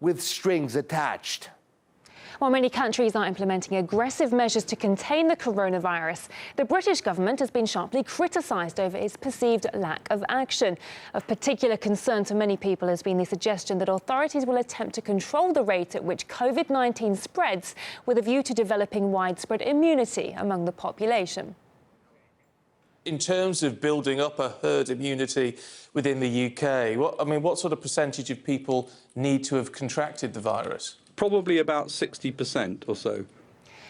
with strings attached. While many countries are implementing aggressive measures to contain the coronavirus, the British government has been sharply criticised over its perceived lack of action. Of particular concern to many people has been the suggestion that authorities will attempt to control the rate at which COVID-19 spreads with a view to developing widespread immunity among the population. In terms of building up a herd immunity within the UK, what sort of percentage of people need to have contracted the virus? Probably about 60% or so.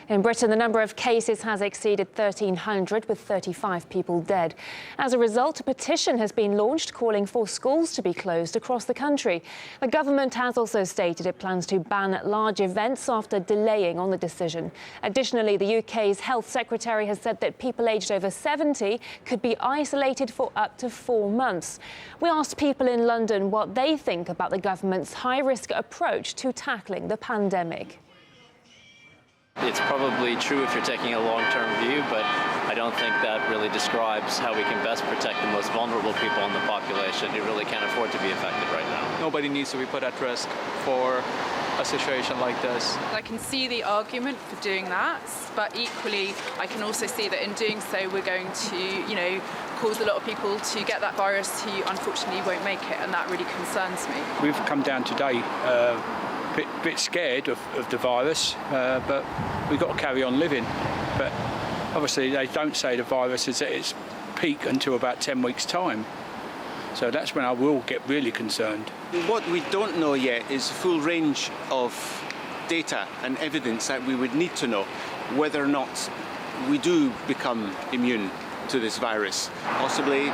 In Britain, the number of cases has exceeded 1,300, with 35 people dead. As a result, a petition has been launched calling for schools to be closed across the country. The government has also stated it plans to ban large events after delaying on the decision. Additionally, the UK's Health Secretary has said that people aged over 70 could be isolated for up to 4 months. We asked people in London what they think about the government's high-risk approach to tackling the pandemic. It's probably true if you're taking a long-term view, but I don't think that really describes how we can best protect the most vulnerable people in the population who really can't afford to be affected right now. Nobody needs to be put at risk for a situation like this. I can see the argument for doing that, but equally I can also see that in doing so we're going to, cause a lot of people to get that virus who unfortunately won't make it, and that really concerns me. We've come down today bit scared of the virus, but we've got to carry on living. But obviously they don't say the virus is at its peak until about 10 weeks' time. So that's when I will get really concerned. What we don't know yet is the full range of data and evidence that we would need to know whether or not we do become immune to this virus. Possibly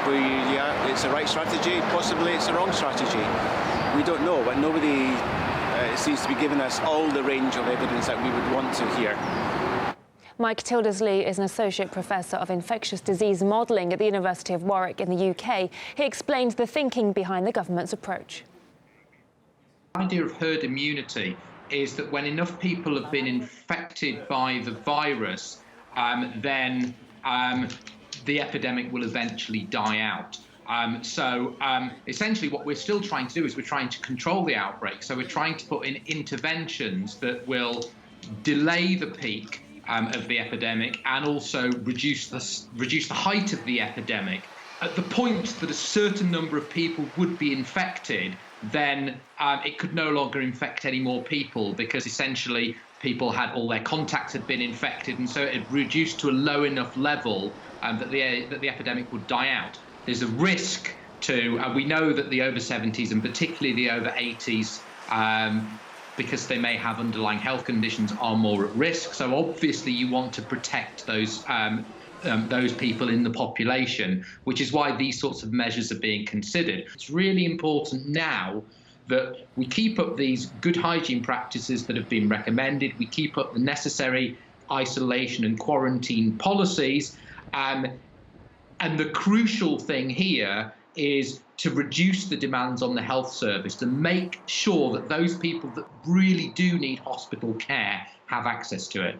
it's the right strategy, possibly it's the wrong strategy. We don't know, but nobody seems to be giving us all the range of evidence that we would want to hear. Mike Tildersley is an Associate Professor of Infectious Disease Modelling at the University of Warwick in the UK. He explained the thinking behind the government's approach. The idea of herd immunity is that when enough people have been infected by the virus, then the epidemic will eventually die out. Essentially what we're still trying to do is we're trying to control the outbreak. So we're trying to put in interventions that will delay the peak of the epidemic and also reduce the height of the epidemic. At the point that a certain number of people would be infected, then it could no longer infect any more people, because essentially people had all their contacts had been infected, and so it had reduced to a low enough level that the epidemic would die out. There's a risk to, we know that the over 70s and particularly the over 80s, because they may have underlying health conditions, are more at risk. So obviously you want to protect those people in the population, which is why these sorts of measures are being considered. It's really important now that we keep up these good hygiene practices that have been recommended. We keep up the necessary isolation and quarantine policies. And the crucial thing here is to reduce the demands on the health service, to make sure that those people that really do need hospital care have access to it.